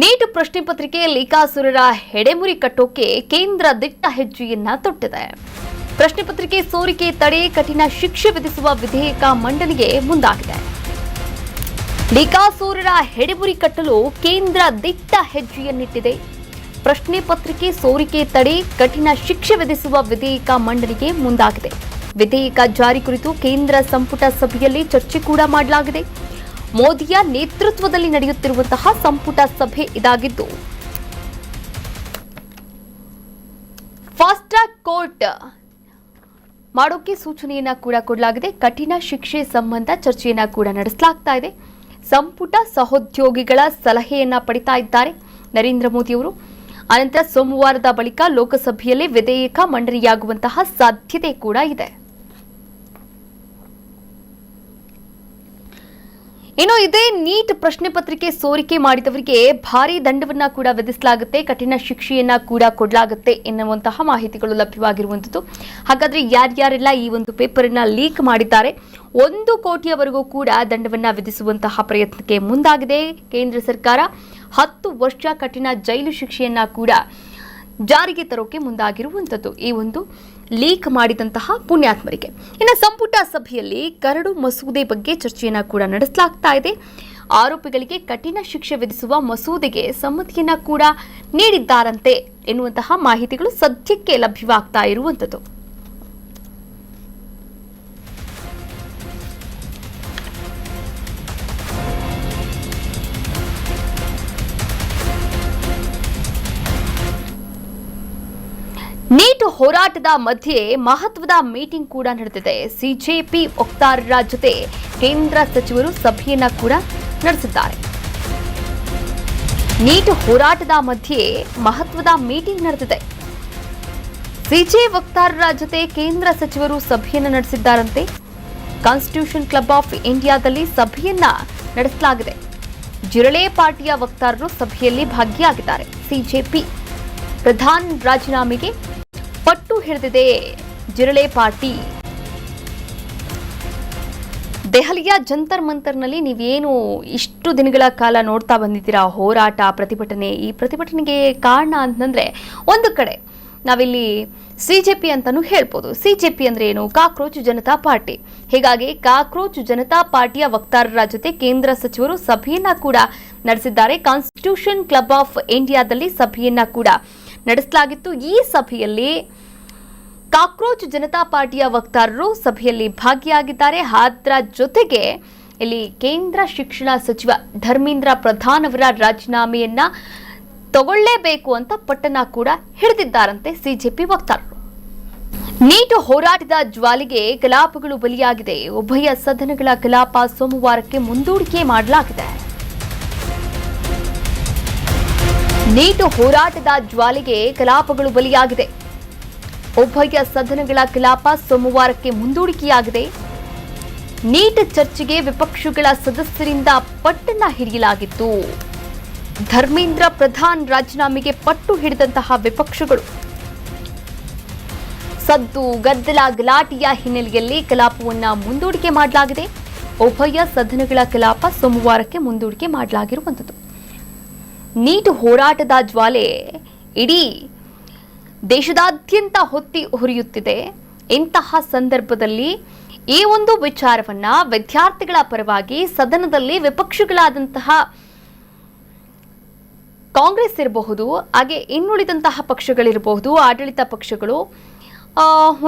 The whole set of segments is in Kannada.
ನೀಟ್ ಪ್ರಶ್ನೆ ಪತ್ರಿಕೆ ಲೀಕಾಸುರರ ಹೆಡೆಮುರಿ ಕಟ್ಟೋಕೆ ಕೇಂದ್ರ ದಿಟ್ಟ ಹೆಜ್ಜೆಯನ್ನ ತೊಟ್ಟಿದೆ. ಪ್ರಶ್ನೆ ಪತ್ರಿಕೆ ಸೋರಿಕೆ ತಡೆ ಕಠಿಣ ಶಿಕ್ಷೆ ವಿಧಿಸುವ ವಿಧೇಯಕ ಮಂಡನೆಗೆ ಮುಂದಾಗಿದೆ. ಲೀಕಾಸುರರ ಹೆಡೆಮುರಿ ಕಟ್ಟಲು ಕೇಂದ್ರ ದಿಟ್ಟ ಹೆಜ್ಜೆಯನ್ನಿಟ್ಟಿದೆ. ಪ್ರಶ್ನೆ ಪತ್ರಿಕೆ ಸೋರಿಕೆ ತಡೆ ಕಠಿಣ ಶಿಕ್ಷೆ ವಿಧಿಸುವ ವಿಧೇಯಕ ಮಂಡನೆಗೆ ಮುಂದಾಗಿದೆ. ವಿಧೇಯಕ ಜಾರಿ ಕುರಿತು ಕೇಂದ್ರ ಸಂಪುಟ ಸಭೆಯಲ್ಲಿ ಚರ್ಚೆ ಕೂಡ ಮಾಡಲಾಗಿದೆ. ಮೋದಿಯ ನೇತೃತ್ವದಲ್ಲಿ ನಡೆಯುತ್ತಿರುವಂತಹ ಸಂಪುಟ ಸಭೆ ಇದಾಗಿದ್ದು, ಫಾಸ್ಟ್ ಟ್ರ್ಯಾಕ್ ಕೋರ್ಟ್ ಮಾಡೋಕೆ ಸೂಚನೆಯನ್ನ ಕೂಡ ಕೊಡಲಾಗಿದೆ. ಕಠಿಣ ಶಿಕ್ಷೆ ಸಂಬಂಧ ಚರ್ಚೆಯನ್ನ ಕೂಡ ನಡೆಸಲಾಗ್ತಾ ಇದೆ. ಸಂಪುಟ ಸಹೋದ್ಯೋಗಿಗಳ ಸಲಹೆಯನ್ನ ಪಡಿತಾ ಇದ್ದಾರೆ ನರೇಂದ್ರ ಮೋದಿ ಅವರು. ಅನಂತರ ಸೋಮವಾರದ ಬಳಿಕ ಲೋಕಸಭೆಯಲ್ಲಿ ವಿಧೇಯಕ ಮಂಡನೆಯಾಗುವಂತಹ ಸಾಧ್ಯತೆ ಕೂಡ ಇದೆ. ಇನ್ನು ಇದೇ ನೀಟ್ ಪ್ರಶ್ನೆ ಪತ್ರಿಕೆ ಸೋರಿಕೆ ಮಾಡಿದವರಿಗೆ ಭಾರಿ ದಂಡವನ್ನ ಕೂಡ ವಿಧಿಸಲಾಗುತ್ತೆ, ಕಠಿಣ ಶಿಕ್ಷೆಯನ್ನ ಕೂಡ ಕೊಡಲಾಗುತ್ತೆ ಎನ್ನುವಂತಹ ಮಾಹಿತಿಗಳು ಲಭ್ಯವಾಗಿರುವಂತದ್ದು. ಹಾಗಾದ್ರೆ ಯಾರ್ಯಾರೆಲ್ಲ ಈ ಒಂದು ಪೇಪರ್ ಅನ್ನ ಲೀಕ್ ಮಾಡಿದ್ದಾರೆ, 1 ಕೋಟಿಯವರೆಗೂ ಕೂಡ ದಂಡವನ್ನ ವಿಧಿಸುವಂತಹ ಪ್ರಯತ್ನಕ್ಕೆ ಮುಂದಾಗಿದೆ ಕೇಂದ್ರ ಸರ್ಕಾರ. 10 ವರ್ಷ ಕಠಿಣ ಜೈಲು ಶಿಕ್ಷೆಯನ್ನ ಕೂಡ ಜಾರಿಗೆ ತರೋಕೆ ಮುಂದಾಗಿರುವಂತದ್ದು ಈ ಒಂದು ಲೀಕ್ ಮಾಡಿದಂತಹ ಪುಣ್ಯಾತ್ಮರಿಗೆ. ಇನ್ನು ಸಂಪುಟ ಸಭೆಯಲ್ಲಿ ಕರಡು ಮಸೂದೆ ಬಗ್ಗೆ ಚರ್ಚೆಯನ್ನ ಕೂಡ ನಡೆಸಲಾಗ್ತಾ ಇದೆ. ಆರೋಪಿಗಳಿಗೆ ಕಠಿಣ ಶಿಕ್ಷೆ ವಿಧಿಸುವ ಮಸೂದೆಗೆ ಸಮ್ಮತಿಯನ್ನ ಕೂಡ ನೀಡಿದ್ದಾರಂತೆ ಎನ್ನುವಂತಹ ಮಾಹಿತಿಗಳು ಸದ್ಯಕ್ಕೆ ಲಭ್ಯವಾಗ್ತಾ ಇರುವಂತದ್ದು. ನೀಟ್ ಹೋರಾಟದ ಮಧ್ಯೆ ಮಹತ್ವದ ಮೀಟಿಂಗ್ ಕೂಡ ನಡೆದಿದೆ. ಸಿಜೆಪಿ ವಕ್ತಾರರ ಜೊತೆ ಕೇಂದ್ರ ಸಚಿವರು ಸಭೆಯನ್ನ ಕೂಡ ನಡೆಸಿದ್ದಾರೆ. ನೀಟ್ ಹೋರಾಟದ ಮಧ್ಯೆ ಮಹತ್ವದ ಮೀಟಿಂಗ್ ನಡೆದಿದೆ. ಸಿಜೆ ವಕ್ತಾರರ ಜೊತೆ ಕೇಂದ್ರ ಸಚಿವರು ಸಭೆಯನ್ನ ನಡೆಸಿದ್ದಾರಂತೆ. ಕಾನ್ಸ್ಟಿಟ್ಯೂಷನ್ ಕ್ಲಬ್ ಆಫ್ ಇಂಡಿಯಾದಲ್ಲಿ ಸಭೆಯನ್ನ ನಡೆಸಲಾಗಿದೆ. ಜಿರಳೆ ಪಾರ್ಟಿಯ ವಕ್ತಾರರು ಸಭೆಯಲ್ಲಿ ಭಾಗಿಯಾಗಿದ್ದಾರೆ. ಸಿಜೆಪಿ ಪ್ರಧಾನ್ ರಾಜೀನಾಮೆಗೆ ಪಟ್ಟು ಹಿಡಿದಿದೆ ಜಿರಳೆ ಪಾರ್ಟಿ. ದೆಹಲಿಯ ಜಂತರ್ ಮಂತರ್ನಲ್ಲಿ ನೀವೇನು ಇಷ್ಟು ದಿನಗಳ ಕಾಲ ನೋಡ್ತಾ ಬಂದಿದ್ದೀರಾ ಹೋರಾಟ, ಪ್ರತಿಭಟನೆ. ಈ ಪ್ರತಿಭಟನೆಗೆ ಕಾರಣ ಅಂತಂದ್ರೆ ಒಂದು ಕಡೆ ನಾವಿಲ್ಲಿ ಸಿಜೆಪಿ ಅಂತಾನೂ ಹೇಳ್ಬೋದು. ಸಿಜೆಪಿ ಅಂದ್ರೆ ಏನು? Cockroach Janata party. ಹೀಗಾಗಿ ಕಾಕ್ರೋಚ್ ಜನತಾ ಪಾರ್ಟಿಯ ವಕ್ತಾರರ ಜೊತೆ ಕೇಂದ್ರ ಸಚಿವರು ಸಭೆಯನ್ನ ಕೂಡ ನಡೆಸಿದ್ದಾರೆ. ಕಾನ್ಸ್ಟಿಟ್ಯೂಷನ್ ಕ್ಲಬ್ ಆಫ್ ಇಂಡಿಯಾದಲ್ಲಿ ಸಭೆಯನ್ನ ಕೂಡ ನಡೆಸಲಾಗಿತ್ತು. ಈ ಸಭೆಯಲ್ಲಿ ಕಾಕ್ರೋಚ್ ಜನತಾ ಪಾರ್ಟಿಯ ವಕ್ತಾರರು ಸಭೆಯಲ್ಲಿ ಭಾಗಿಯಾಗಿದ್ದಾರೆ. ಅದರ ಜೊತೆಗೆ ಇಲ್ಲಿ ಕೇಂದ್ರ ಶಿಕ್ಷಣ ಸಚಿವ ಧರ್ಮೇಂದ್ರ ಪ್ರಧಾನ್ ಅವರ ರಾಜೀನಾಮೆಯನ್ನ ತಗೊಳ್ಳೇಬೇಕು ಅಂತ ಪಟ್ಟಣ ಕೂಡ ಹಿಡಿದಿದ್ದಾರಂತೆ ಸಿಜೆಪಿ ವಕ್ತಾರರು. ನೀಟ್ ಹೋರಾಟದ ಜ್ವಾಲೆಗೆ ಕಲಾಪಗಳು ಬಲಿಯಾಗಿದೆ. ಉಭಯ ಸದನಗಳ ಕಲಾಪ ಸೋಮವಾರಕ್ಕೆ ಮುಂದೂಡಿಕೆ ಮಾಡಲಾಗಿದೆ. ನೀಟ್ ಹೋರಾಟದ ಜ್ವಾಲೆಗೆ ಕಲಾಪಗಳು ಬಲಿಯಾಗಿದೆ. ಉಭಯ ಸದನಗಳ ಕಲಾಪ ಸೋಮವಾರಕ್ಕೆ ಮುಂದೂಡಿಕೆಯಾಗಿದೆ. ನೀಟ್ ಚರ್ಚೆಗೆ ವಿಪಕ್ಷಗಳ ಸದಸ್ಯರಿಂದ ಪಟ್ಟನ್ನ ಹಿಡಿಯಲಾಗಿತ್ತು. ಧರ್ಮೇಂದ್ರ ಪ್ರಧಾನ್ ರಾಜೀನಾಮೆಗೆ ಪಟ್ಟು ಹಿಡಿದಂತಹ ವಿಪಕ್ಷಗಳು ಸದ್ದು ಗದ್ದಲ ಗಲಾಟೆಯ ಹಿನ್ನೆಲೆಯಲ್ಲಿ ಕಲಾಪವನ್ನ ಮುಂದೂಡಿಕೆ ಮಾಡಲಾಗಿದೆ. ಉಭಯ ಸದನಗಳ ಕಲಾಪ ಸೋಮವಾರಕ್ಕೆ ಮುಂದೂಡಿಕೆ ಮಾಡಲಾಗಿರುವಂಥದ್ದು. ನೀಟ್ ಹೋರಾಟದ ಜ್ವಾಲೆ ಇಡೀ ದೇಶದಾದ್ಯಂತ ಹೊತ್ತಿ ಉರಿಯುತ್ತಿದೆ. ಇಂತಹ ಸಂದರ್ಭದಲ್ಲಿ ಈ ಒಂದು ವಿಚಾರವನ್ನ ವಿದ್ಯಾರ್ಥಿಗಳ ಪರವಾಗಿ ಸದನದಲ್ಲಿ ವಿಪಕ್ಷಗಳಾದಂತಹ ಕಾಂಗ್ರೆಸ್ ಇರಬಹುದು, ಹಾಗೆ ಇನ್ನುಳಿದಂತಹ ಪಕ್ಷಗಳಿರಬಹುದು, ಆಡಳಿತ ಪಕ್ಷಗಳು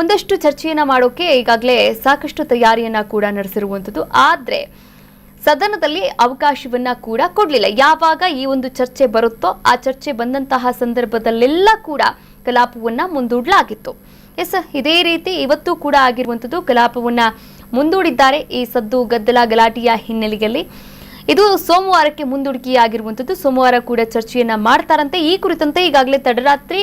ಒಂದಷ್ಟು ಚರ್ಚೆಯನ್ನ ಮಾಡೋಕೆ ಈಗಾಗಲೇ ಸಾಕಷ್ಟು ತಯಾರಿಯನ್ನ ಕೂಡ ನಡೆಸಿರುವಂಥದ್ದು. ಆದರೆ ಸದನದಲ್ಲಿ ಅವಕಾಶವನ್ನ ಕೂಡ ಕೊಡಲಿಲ್ಲ. ಯಾವಾಗ ಈ ಒಂದು ಚರ್ಚೆ ಬರುತ್ತೋ ಆ ಚರ್ಚೆ ಬಂದಂತಹ ಸಂದರ್ಭದಲ್ಲೆಲ್ಲ ಕೂಡ ಕಲಾಪವನ್ನ ಮುಂದೂಡಲಾಗಿತ್ತು. ಇದೇ ರೀತಿ ಇವತ್ತು ಕೂಡ ಆಗಿರುವಂಥದ್ದು. ಕಲಾಪವನ್ನ ಮುಂದೂಡಿದ್ದಾರೆ. ಈ ಸದ್ದು ಗದ್ದಲ ಗಲಾಟೆಯ ಹಿನ್ನೆಲೆಯಲ್ಲಿ ಇದು ಸೋಮವಾರಕ್ಕೆ ಮುಂದೂಡಿಕೆಯಾಗಿರುವಂಥದ್ದು. ಸೋಮವಾರ ಕೂಡ ಚರ್ಚೆಯನ್ನ ಮಾಡ್ತಾರಂತೆ. ಈ ಕುರಿತಂತೆ ಈಗಾಗಲೇ ತಡರಾತ್ರಿ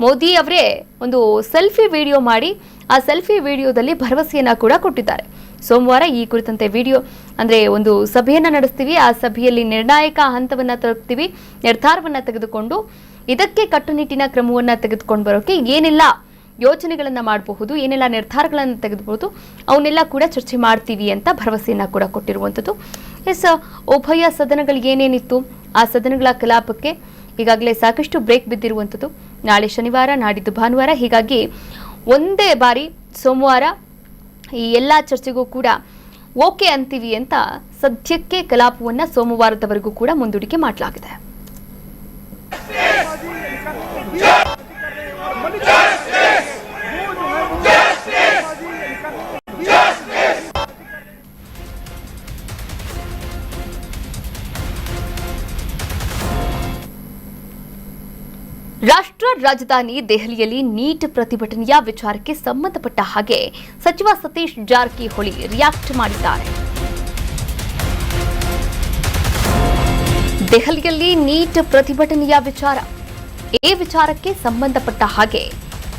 ಮೋದಿ ಅವರೇ ಒಂದು ಸೆಲ್ಫಿ ವಿಡಿಯೋ ಮಾಡಿ ಆ ಸೆಲ್ಫಿ ವಿಡಿಯೋದಲ್ಲಿ ಭರವಸೆಯನ್ನ ಕೂಡ ಕೊಟ್ಟಿದ್ದಾರೆ. ಸೋಮವಾರ ಈ ಕುರಿತಂತೆ ವಿಡಿಯೋ ಅಂದ್ರೆ ಒಂದು ಸಭೆಯನ್ನ ನಡೆಸ್ತೀವಿ, ಆ ಸಭೆಯಲ್ಲಿ ನಿರ್ಣಾಯಕ ಹಂತವನ್ನ ತಲುಪ್ತೀವಿ, ನಿರ್ಧಾರವನ್ನ ತೆಗೆದುಕೊಂಡು ಇದಕ್ಕೆ ಕಟ್ಟುನಿಟ್ಟಿನ ಕ್ರಮವನ್ನ ತೆಗೆದುಕೊಂಡು ಬರೋಕೆ ಏನೆಲ್ಲ ಯೋಚನೆಗಳನ್ನ ಮಾಡಬಹುದು, ಏನೆಲ್ಲ ನಿರ್ಧಾರಗಳನ್ನು ತೆಗೆದುಬಹುದು, ಅವನ್ನೆಲ್ಲ ಕೂಡ ಚರ್ಚೆ ಮಾಡ್ತೀವಿ ಅಂತ ಭರವಸೆಯನ್ನ ಕೂಡ ಕೊಟ್ಟಿರುವಂಥದ್ದು. ಉಭಯ ಸದನಗಳು ಏನೇನಿತ್ತು ಆ ಸದನಗಳ ಕಲಾಪಕ್ಕೆ ಈಗಾಗಲೇ ಸಾಕಷ್ಟು ಬ್ರೇಕ್ ಬಿದ್ದಿರುವಂಥದ್ದು. ನಾಳೆ ಶನಿವಾರ, ನಾಡಿದ್ದು ಭಾನುವಾರ, ಹೀಗಾಗಿ ಒಂದೇ ಬಾರಿ ಸೋಮವಾರ ಈ ಎಲ್ಲ ಚರ್ಚೆಗೂ ಕೂಡ ಓಕೆ ಅಂತೀವಿ ಅಂತ ಸದ್ಯಕ್ಕೆ ಕಲಾಪವನ್ನು ಸೋಮವಾರದವರೆಗೂ ಕೂಡ ಮುಂದೂಡಿಕೆ ಮಾಡಲಾಗಿದೆ. ರಾಷ್ಟ್ರ ರಾಜಧಾನಿ ದೆಹಲಿಯಲ್ಲಿ ನೀಟ್ ಪ್ರತಿಭಟನೆಯ ವಿಚಾರಕ್ಕೆ ಸಂಬಂಧಪಟ್ಟ ಹಾಗೆ ಸಚಿವ ಸತೀಶ್ ಜಾರಕಿಹೊಳಿ ರಿಯಾಕ್ಟ್ ಮಾಡಿದ್ದಾರೆ. ದೆಹಲಿಯಲ್ಲಿ ನೀಟ್ ಪ್ರತಿಭಟನೆಯ ವಿಚಾರ, ಈ ವಿಚಾರಕ್ಕೆ ಸಂಬಂಧಪಟ್ಟ ಹಾಗೆ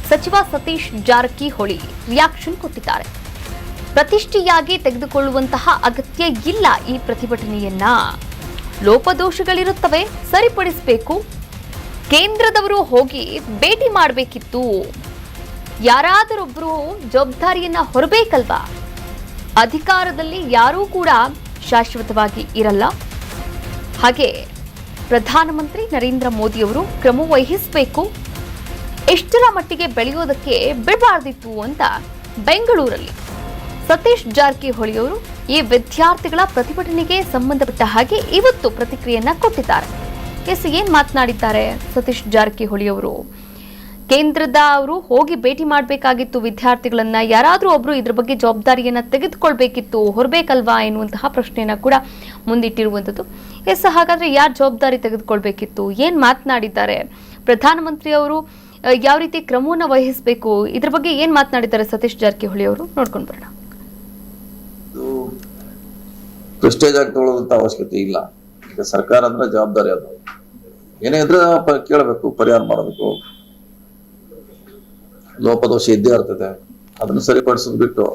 ಸಚಿವ ಸತೀಶ್ ಜಾರಕಿಹೊಳಿ ರಿಯಾಕ್ಷನ್ ಕೊಟ್ಟಿದ್ದಾರೆ. ಪ್ರತಿಷ್ಠೆಯಾಗಿ ತೆಗೆದುಕೊಳ್ಳುವಂತಹ ಅಗತ್ಯ ಇಲ್ಲ. ಈ ಪ್ರತಿಭಟನೆಯನ್ನ ಲೋಪದೋಷಗಳಿರುತ್ತವೆ, ಸರಿಪಡಿಸಬೇಕು. ಕೇಂದ್ರದವರು ಹೋಗಿ ಭೇಟಿ ಮಾಡಬೇಕಿತ್ತು. ಯಾರಾದರೊಬ್ಬರು ಜವಾಬ್ದಾರಿಯನ್ನ ಹೊರಬೇಕಲ್ವಾ? ಅಧಿಕಾರದಲ್ಲಿ ಯಾರೂ ಕೂಡ ಶಾಶ್ವತವಾಗಿ ಇರಲ್ಲ. ಹಾಗೆ ಪ್ರಧಾನಮಂತ್ರಿ ನರೇಂದ್ರ ಮೋದಿಯವರು ಕ್ರಮ ವಹಿಸಬೇಕು. ಎಷ್ಟರ ಮಟ್ಟಿಗೆ ಬೆಳೆಯೋದಕ್ಕೆ ಬಿಡಬಾರ್ದಿತ್ತು ಅಂತ ಬೆಂಗಳೂರಲ್ಲಿ ಸತೀಶ್ ಜಾರಕಿಹೊಳಿ ಅವರು ಈ ವಿದ್ಯಾರ್ಥಿಗಳ ಪ್ರತಿಭಟನೆಗೆ ಸಂಬಂಧಪಟ್ಟ ಹಾಗೆ ಇವತ್ತು ಪ್ರತಿಕ್ರಿಯೆಯನ್ನ ಕೊಟ್ಟಿದ್ದಾರೆ. ಏನ್ ಮಾತನಾಡಿದ್ದಾರೆ ಸತೀಶ್ ಜಾರಕಿಹೊಳಿ ಅವರು? ಕೇಂದ್ರದ ಅವರು ಹೋಗಿ ಭೇಟಿ ಮಾಡಬೇಕಾಗಿತ್ತು ವಿದ್ಯಾರ್ಥಿಗಳನ್ನ, ಯಾರಾದರೂ ಒಬ್ರು ಇದ್ರ ಬಗ್ಗೆ ಜವಾಬ್ದಾರಿಯನ್ನ ತೆಗೆದುಕೊಳ್ಬೇಕಿತ್ತು, ಹೊರಬೇಕಲ್ವಾ ಎನ್ನುವಂತಹ ಪ್ರಶ್ನೆಯನ್ನ ಕೂಡ ಮುಂದಿಟ್ಟಿರುವಂಥದ್ದು. ಹಾಗಾದ್ರೆ ಯಾರು ಜವಾಬ್ದಾರಿ ತೆಗೆದುಕೊಳ್ಬೇಕಿತ್ತು? ಏನ್ ಮಾತನಾಡಿದ್ದಾರೆ ಪ್ರಧಾನಮಂತ್ರಿ ಅವರು? ಯಾವ ರೀತಿ ಕ್ರಮವನ್ನು ವಹಿಸಬೇಕು, ಇದ್ರ ಬಗ್ಗೆ ಏನ್ ಮಾತನಾಡಿದ್ದಾರೆ ಸತೀಶ್ ಜಾರಕಿಹೊಳಿ ಅವರು? ನೋಡ್ಕೊಂಡು ಬರೋಣ. ಪ್ರೆಸ್ಟೇಜ್ ಆಗಿ ತಗೊಳ್ಳೋದಂತ ಅವಶ್ಯಕತೆ ಇಲ್ಲ. ಈಗ ಸರ್ಕಾರ ಅಂದ್ರೆ ಜವಾಬ್ದಾರಿ ಅದು. ಏನೇ ಇದ್ರೆ ಕೇಳಬೇಕು, ಪರಿಹಾರ ಮಾಡಬೇಕು. ಲೋಪದೋಷ ಇದ್ದೇ ಇರ್ತದೆ, ಅದನ್ನು ಸರಿಪಡಿಸೋದು ಬಿಟ್ಟು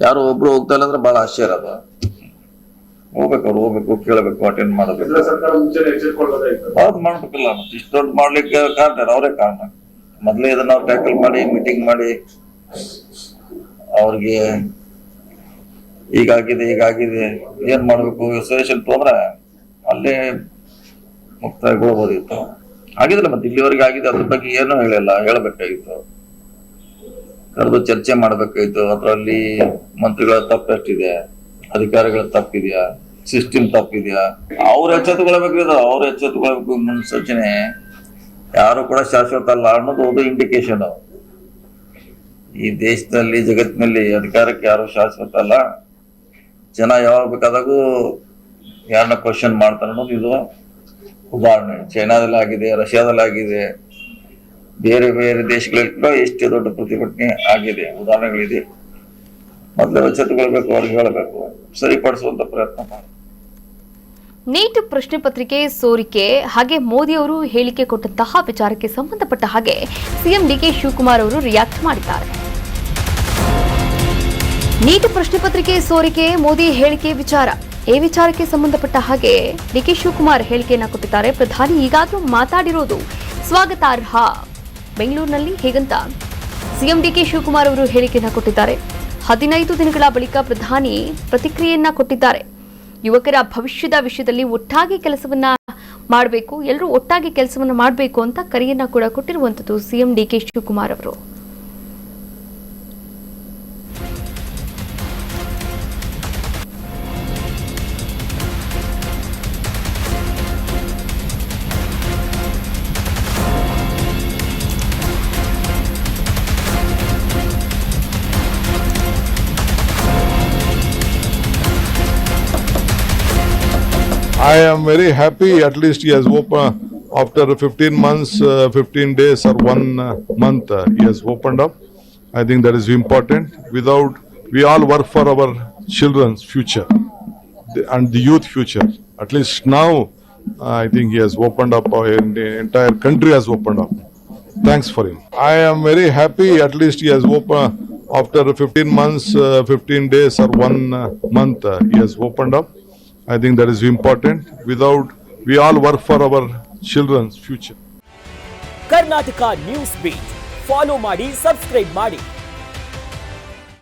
ಯಾರು ಒಬ್ರು ಹೋಗ್ತಾ ಇಲ್ಲ ಅಂದ್ರೆ ಬಹಳ ಆಶ್ಚರ್ಯ ಅದು. ಹೋಗ್ಬೇಕು, ಕೇಳಬೇಕು, ಅಟೆಂಡ್ ಮಾಡಬೇಕು. ಹೌದು, ಮಾಡ್ಬೇಕಲ್ಲ. ಮತ್ತೆ ಇಷ್ಟು ದೊಡ್ಡ ಮಾಡ್ಲಿಕ್ಕೆ ಕಾರಣ ಅವರೇ ಕಾರಣ. ಮೊದ್ಲೇ ಇದನ್ನ ನಾವು ಟ್ಯಾಕಲ್ ಮಾಡಿ ಮೀಟಿಂಗ್ ಮಾಡಿ ಅವ್ರಿಗೆ ಹೀಗಾಗಿದೆ ಏನ್ ಮಾಡ್ಬೇಕು ಸಜೆಷನ್ ತೊಂದ್ರೆ ಅಲ್ಲೇ ಮುಕ್ತಾಯಗೊಳ್ಬೋದಿತ್ತು. ಆಗಿದಿಲ್ಲ, ಮತ್ತೆ ಇಲ್ಲಿವರೆಗೆ ಆಗಿದೆ. ಅದ್ರ ಬಗ್ಗೆ ಏನೂ ಹೇಳಬೇಕಾಗಿತ್ತು. ಕರೆದು ಚರ್ಚೆ ಮಾಡ್ಬೇಕಾಗಿತ್ತು. ಅದರಲ್ಲಿ ಮಂತ್ರಿಗಳ ತಪ್ಪು ಎಷ್ಟಿದೆ, ಅಧಿಕಾರಿಗಳ ತಪ್ಪಿದೆಯಾ, ಸಿಸ್ಟಮ್ ತಪ್ಪಿದೆಯಾ, ಅವ್ರು ಎಚ್ಚೆತ್ತುಕೊಳ್ಬೇಕು. ಮುನ್ಸೂಚನೆ ಯಾರು ಕೂಡ ಶಾಶ್ವತ ಅಲ್ಲ ಅನ್ನೋದು ಒಂದು ಇಂಡಿಕೇಶನ್. ಈ ದೇಶದಲ್ಲಿ, ಜಗತ್ತಿನಲ್ಲಿ ಅಧಿಕಾರಕ್ಕೆ ಯಾರು ಶಾಶ್ವತ ಅಲ್ಲ. ಜನ ಯಾವಾಗ ಬೇಕಾದಾಗೂ ಯಾರನ್ನ ಕ್ವಶನ್ ಮಾಡ್ತಾರೆ ಅನ್ನೋದು ಇದು ಉದಾಹರಣೆ. ಚೈನಾದಲ್ಲಿ ಆಗಿದೆ, ರಷ್ಯಾದಲ್ಲಿ ಆಗಿದೆ, ಬೇರೆ ಬೇರೆ ದೇಶಗಳಲ್ಲಿ ಕೂಡ ಎಷ್ಟು ದೊಡ್ಡ ಪ್ರತಿಭಟನೆ ಆಗಿದೆ, ಉದಾಹರಣೆಗಳಿದೆ. ಮೊದಲೇ ಎಚ್ಚೆತ್ತುಕೊಳ್ಬೇಕು, ಅವ್ರಿಗೆ ಹೇಳಬೇಕು, ಸರಿಪಡಿಸುವಂತ ಪ್ರಯತ್ನ ಮಾಡಿ. ನೀಟ್ ಪ್ರಶ್ನೆ ಪತ್ರಿಕೆ ಸೋರಿಕೆ ಹಾಗೆ ಮೋದಿ ಅವರು ಹೇಳಿಕೆ ಕೊಟ್ಟಂತಹ ವಿಚಾರಕ್ಕೆ ಸಂಬಂಧಪಟ್ಟ ಹಾಗೆ ಸಿಎಂ ಡಿಕೆ ಶಿವಕುಮಾರ್ ಅವರು ರಿಯಾಕ್ಟ್ ಮಾಡಿದ್ದಾರೆ. ನೀಟ್ ಪ್ರಶ್ನೆ ಪತ್ರಿಕೆ ಸೋರಿಕೆ, ಮೋದಿ ಹೇಳಿಕೆ ವಿಚಾರ, ಈ ವಿಚಾರಕ್ಕೆ ಸಂಬಂಧಪಟ್ಟ ಹಾಗೆ ಡಿಕೆ ಶಿವಕುಮಾರ್ ಹೇಳಿಕೆಯನ್ನ ಕೊಟ್ಟಿದ್ದಾರೆ. ಪ್ರಧಾನಿ ಈಗಾಗಲೂ ಮಾತಾಡಿರೋದು ಸ್ವಾಗತಾರ್ಹ. ಬೆಂಗಳೂರಿನಲ್ಲಿ ಹೇಗಂತ ಸಿಎಂ ಡಿಕೆ ಶಿವಕುಮಾರ್ ಅವರು ಹೇಳಿಕೆಯನ್ನ ಕೊಟ್ಟಿದ್ದಾರೆ. 15 ದಿನಗಳ ಬಳಿಕ ಪ್ರಧಾನಿ ಪ್ರತಿಕ್ರಿಯೆಯನ್ನ ಕೊಟ್ಟಿದ್ದಾರೆ. ಯುವಕರ ಭವಿಷ್ಯದ ವಿಷಯದಲ್ಲಿ ಒಟ್ಟಾಗಿ ಕೆಲಸವನ್ನ ಮಾಡಬೇಕು, ಎಲ್ಲರೂ ಒಟ್ಟಾಗಿ ಕೆಲಸವನ್ನ ಮಾಡಬೇಕು ಅಂತ ಕರೆಯನ್ನ ಕೂಡ ಕೊಟ್ಟಿರುವಂತದ್ದು ಸಿಎಂ ಡಿಕೆ ಶಿವಕುಮಾರ್ ಅವರು. I am very happy. At least he has opened after 15 months, 15 days or 1 month. He has opened up. I think that is important. We all work for our children's future and the youth future. At least now, I think he has opened up. The entire country has opened up. Thanks for him. I am very happy. At least he has opened after 15 months, 15 days or 1 month. He has opened up. I think that is important. We all work for our children's future. Karnataka news beat follow ಮಾಡಿ, ಸಬ್ಸ್ಕ್ರೈಬ್ ಮಾಡಿ.